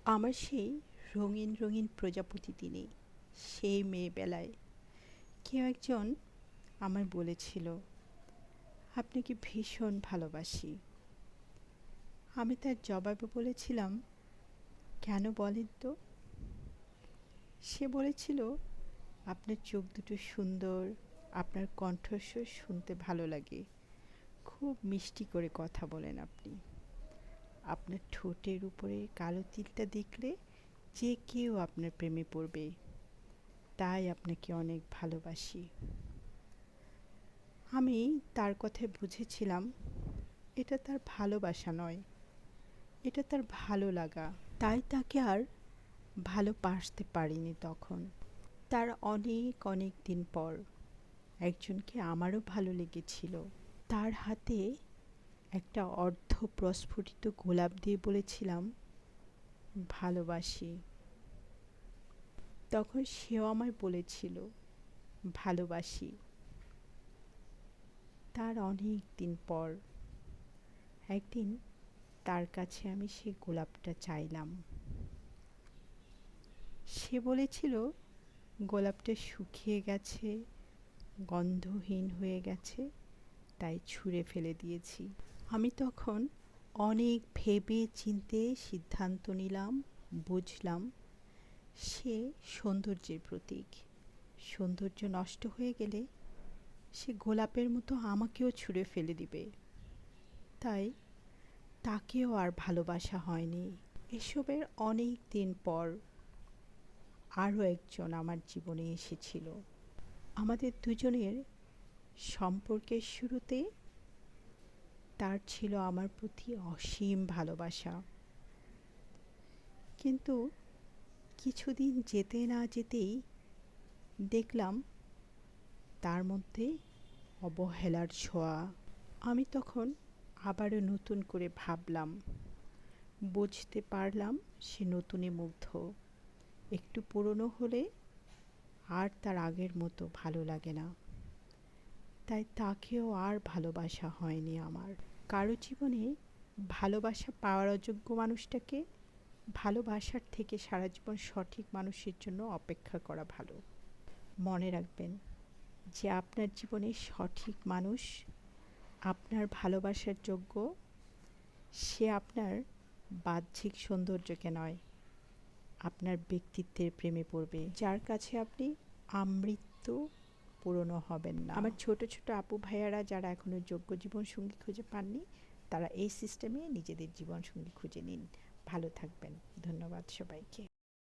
আমার সেই রঙিন রঙিন প্রজাপতি দিনে, সেই মেয়েবেলায় কেউ একজন আমায় বলেছিল, আপনাকে ভীষণ ভালোবাসি। আমি তার জবাবে বলেছিলাম, কেন বলেন তো? সে বলেছিল, আপনার চোখ দুটো সুন্দর, আপনার কণ্ঠস্বর শুনতে ভালো লাগে, খুব মিষ্টি করে কথা বলেন আপনি। আপনার ঠোঁটের উপরে কালো তিলটা দেখলে যে কেউ আপনার প্রেমে পড়বে, তাই আপনাকে অনেক ভালোবাসি। আমি তার কথায় বুঝেছিলাম এটা তার ভালোবাসা নয়, এটা তার ভালো লাগা। তাই তাকে আর ভালোবাসতে পারিনি তখন। তার অনেক অনেক দিন পর একজনকে আমারও ভালো লেগেছিল। তার হাতে একটা অর্ধ প্রস্ফুটিত গোলাপ দিয়ে বলেছিলাম, ভালোবাসি। তখন সেও আমায় বলেছিল, ভালোবাসি। তার অনেক দিন পর একদিন তার কাছে আমি সেই গোলাপটা চাইলাম। সে বলেছিল গোলাপটা শুকিয়ে গেছে, গন্ধহীন হয়ে গেছে, তাই ছুঁড়ে ফেলে দিয়েছি। আমি তখন অনেক ভেবে চিন্তে সিদ্ধান্ত নিলাম, বুঝলাম সে সৌন্দর্যের প্রতীক। সৌন্দর্য নষ্ট হয়ে গেলে সে গোলাপের মতো আমাকেও ছুঁড়ে ফেলে দিবে। তাই তাকেও আর ভালোবাসা হয়নি। এসবের অনেক দিন পর আরও একজন আমার জীবনে এসেছিল। আমাদের দুজনের সম্পর্কের শুরুতে তার ছিল আমার প্রতি অসীম ভালোবাসা। কিন্তু কিছুদিন যেতে না যেতেই দেখলাম তার মধ্যে অবহেলার ছোঁয়া। আমি তখন আবারও নতুন করে ভাবলাম, বুঝতে পারলাম সে নতুনে মুগ্ধ। একটু পুরনো হলে আর তার আগের মতো ভালো লাগে না। তাই তাকেও আর ভালোবাসা হয়নি আমার। কারো জীবনে ভালোবাসা পাওয়ার অযোগ্য মানুষটাকে ভালোবাসার থেকে সারা জীবন সঠিক মানুষের জন্য অপেক্ষা করা ভালো। মনে রাখবেন যে আপনার জীবনে সঠিক মানুষ, আপনার ভালোবাসার যোগ্য, সে আপনার বাহ্যিক সৌন্দর্যকে নয়, আপনার ব্যক্তিত্বের প্রেমে পড়বে, যার কাছে আপনি আমৃত্যু পুরনো হবেন না। আমার ছোট ছোট আপু ভাইয়ারা যারা এখনও যোগ্য জীবনসঙ্গী খুঁজে পাননি, তারা এই সিস্টেমে নিজেদের জীবনসঙ্গী খুঁজে নিন। ভালো থাকবেন। ধন্যবাদ সবাইকে।